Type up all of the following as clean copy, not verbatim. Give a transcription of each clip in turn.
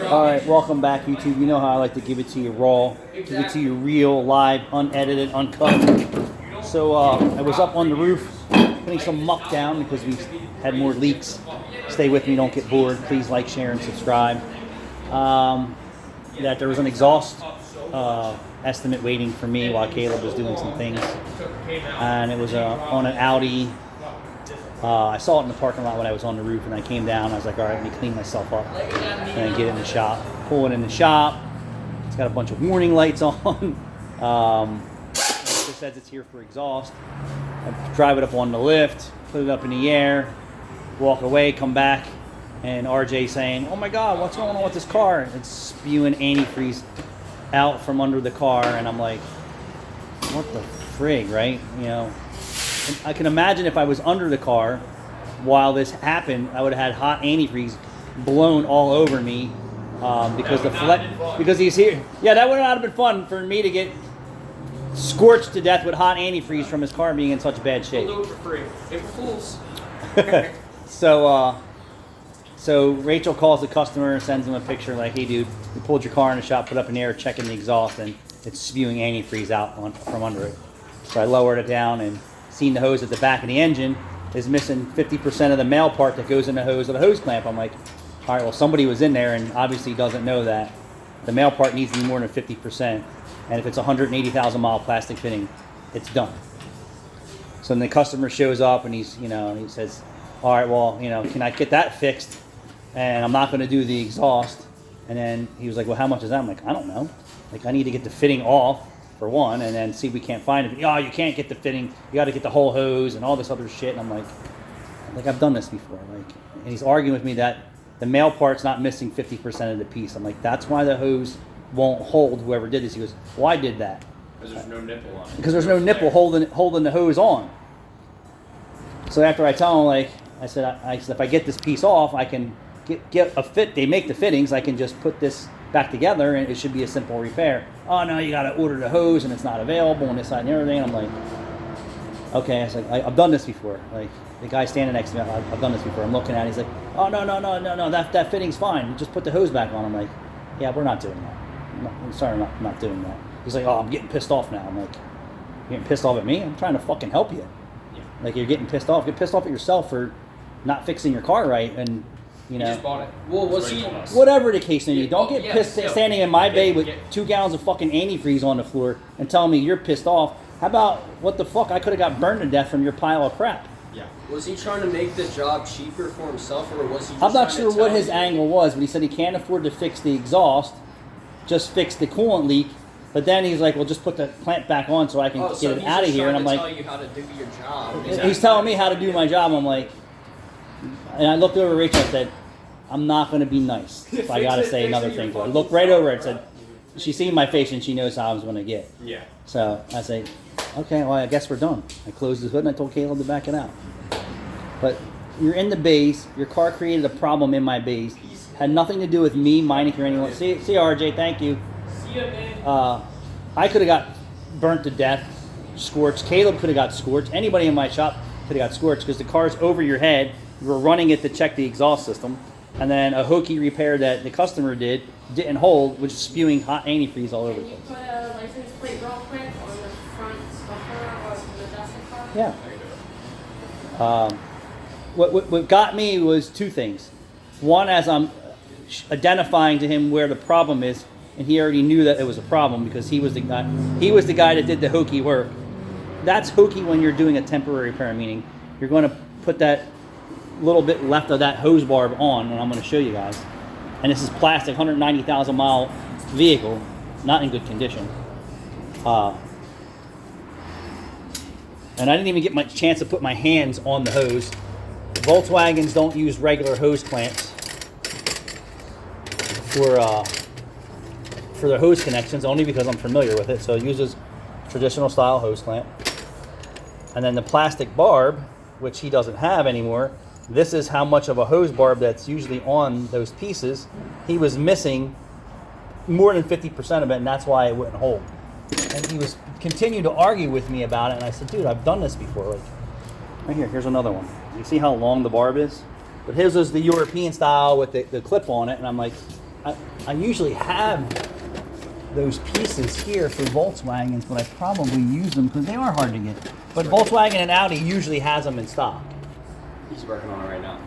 Alright, welcome back YouTube. You know how I like to give it to you raw, give it to you real, live, unedited, uncut. So I was up on the roof putting some muck down because we had more leaks. Stay with me, don't get bored. Please like, share, and subscribe. That there was an exhaust estimate waiting for me while Caleb was doing some things. And it was on an Audi. I saw it in the parking lot when I was on the roof, and I came down. I was like, all right, let me clean myself up and then get it in the shop. Pull it in the shop. It's got a bunch of warning lights on. It says it's here for exhaust. I drive it up on the lift, put it up in the air, walk away, come back, and RJ saying, oh my God, what's going on with this car? It's spewing antifreeze out from under the car, and I'm like, what the frig, right? You know. I can imagine if I was under the car while this happened, I would have had hot antifreeze blown all over me because he's here. Yeah, that would not have been fun for me to get scorched to death with hot antifreeze from his car being in such bad shape. We'll do it for free. April Fools. So Rachel calls the customer and sends him a picture like, hey dude, we pulled your car in the shop, put up in the air, checking the exhaust, and it's spewing antifreeze out from under it. So I lowered it down and seen the hose at the back of the engine is missing 50% of the male part that goes in the hose of the hose clamp. I'm like, all right, well, somebody was in there and obviously doesn't know that the male part needs to be more than 50%. And if it's a 180,000 mile plastic fitting, it's done. So then the customer shows up and he says, all right, well, can I get that fixed? And I'm not going to do the exhaust. And then he was like, well, how much is that? I'm like, I don't know. Like, I need to get the fitting off, for one, and then see if we can't find it. Oh, you can't get the fitting. You got to get the whole hose and all this other shit. And I'm like, I've done this before. And he's arguing with me that the male part's not missing 50% of the piece. I'm like, that's why the hose won't hold. Whoever did this, he goes, well, I did that. Because there's no nipple on it. Because there's no nipple holding the hose on. So after I tell him, I said, if I get this piece off, I can get a fit. They make the fittings. I can just put this back together and it should be a simple repair. Oh no, you got to order the hose and it's not available and this, that, and everything. And I'm like, okay. I was like, I've done this before. Like the guy standing next to me, I've done this before. I'm looking at it. He's like, oh no, that fitting's fine. Just put the hose back on. I'm like, yeah, we're not doing that. I'm sorry, I'm not doing that. He's like, oh, I'm getting pissed off now. I'm like, you're getting pissed off at me? I'm trying to fucking help you. Yeah. Like you're getting pissed off. Get pissed off at yourself for not fixing your car right and. You just bought it. Well, whatever the case may be, don't get pissed standing in my bay with 2 gallons of fucking antifreeze on the floor and telling me you're pissed off. How about, what the fuck, I could have got burned to death from your pile of crap. Yeah. Was he trying to make the job cheaper for himself, or was he just I'm not sure what his angle was, but he said he can't afford to fix the exhaust, just fix the coolant leak. But then he's like, well, just put the clamp back on so I can get it out of here. And I'm like, tell you how to do your job. He's telling me how to do my job. I'm like, and I looked over at Rachel and said, I'm not going to be nice if I got to say another thing to her. I looked right over and said, she's seen my face and she knows how I was going to get. Yeah. So I say, okay, well, I guess we're done. I closed the hood and I told Caleb to back it out. But you're in the bays. Your car created a problem in my bays. Had nothing to do with me minding or anyone. See RJ, thank you. See you, man. I could have got burnt to death, scorched. Caleb could have got scorched. Anybody in my shop could have got scorched because the car's over your head. You were running it to check the exhaust system. And then a hokey repair that the customer didn't hold, which is spewing hot antifreeze all over the place. Can you put a license plate real quick on the front bumper or the dust car? Yeah. What got me was 2 things. One, as I'm identifying to him where the problem is, and he already knew that it was a problem because he was the guy. He was the guy that did the hokey work. That's hokey when you're doing a temporary repair, meaning you're going to put that little bit left of that hose barb on, and I'm going to show you guys. And this is plastic, 190,000 mile vehicle, not in good condition. And I didn't even get my chance to put my hands on the hose. Volkswagens don't use regular hose clamps for the hose connections, only because I'm familiar with it. So it uses traditional style hose clamp. And then the plastic barb, which he doesn't have anymore. This is how much of a hose barb that's usually on those pieces. He was missing more than 50% of it, and that's why it wouldn't hold. And he was continued to argue with me about it, and I said, dude, I've done this before. Like, right here, here's another one. You see how long the barb is? But his was the European style with the clip on it, and I'm like, I usually have those pieces here for Volkswagens, but I probably use them because they are hard to get. But Volkswagen and Audi usually has them in stock. He's working on it right now.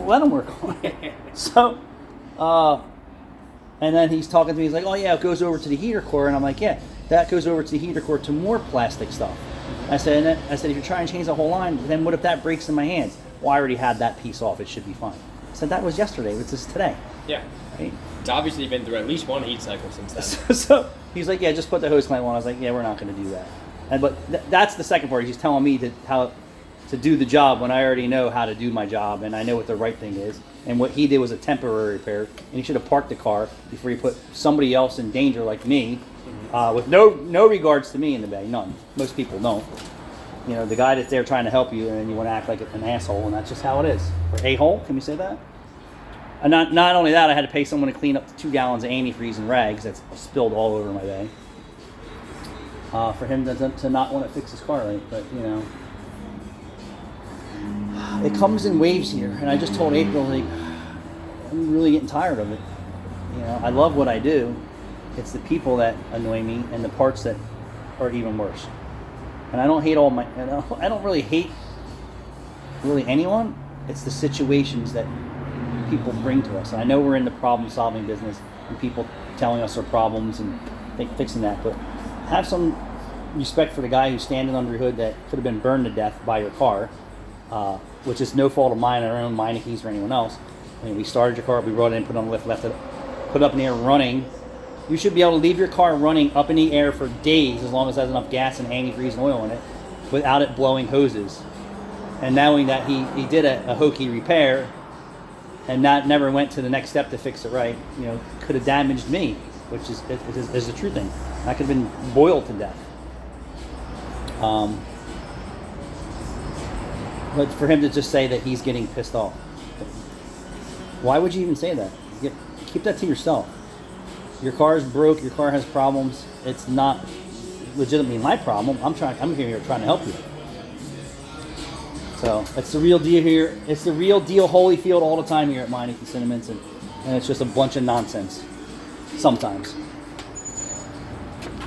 Let him work on it. So, and then he's talking to me. He's like, "Oh yeah, it goes over to the heater core," and I'm like, "Yeah, that goes over to the heater core to more plastic stuff." I said, if you're trying to change the whole line, then what if that breaks in my hands? Well, I already had that piece off. It should be fine. I said that was yesterday. This is today. Yeah. Right? It's obviously been through at least one heat cycle since then. So he's like, "Yeah, just put the hose clamp on." I was like, "Yeah, we're not going to do that." But that's the second part. He's telling me how to do the job when I already know how to do my job and I know what the right thing is. And what he did was a temporary repair, and he should have parked the car before he put somebody else in danger like me, with no regards to me in the bay, none. Most people don't. You know, the guy that's there trying to help you, and you want to act like an asshole, and that's just how it is. Or a-hole, can we say that? And not only that, I had to pay someone to clean up the 2 gallons of antifreeze and rags that's spilled all over my bay. For him to not want to fix his car right, but you know. It comes in waves here, and I just told April, like, I'm really getting tired of it. You know, I love what I do. It's the people that annoy me, and the parts that are even worse. And I don't hate I don't really hate really anyone. It's the situations that people bring to us. And I know we're in the problem-solving business, and people telling us our problems and fixing that, but have some respect for the guy who's standing under your hood that could have been burned to death by your car. Which is no fault of mine, our own Meinekes or anyone else. I mean, we started your car, we brought it in, put it on the lift, left it, put it up in the air running. You should be able to leave your car running up in the air for days as long as it has enough gas and antifreeze and oil in it without it blowing hoses. And knowing that he did a hokey repair and never went to the next step to fix it right, you know, could have damaged me, which is the true thing. I could have been boiled to death. But for him to just say that he's getting pissed off, why would you even say that? Keep that to yourself. Your car is broke. Your car has problems. It's not legitimately my problem. I'm here trying to help you. So it's the real deal here. It's the real deal, Holyfield, all the time here at Meineke Sentiments, and it's just a bunch of nonsense sometimes.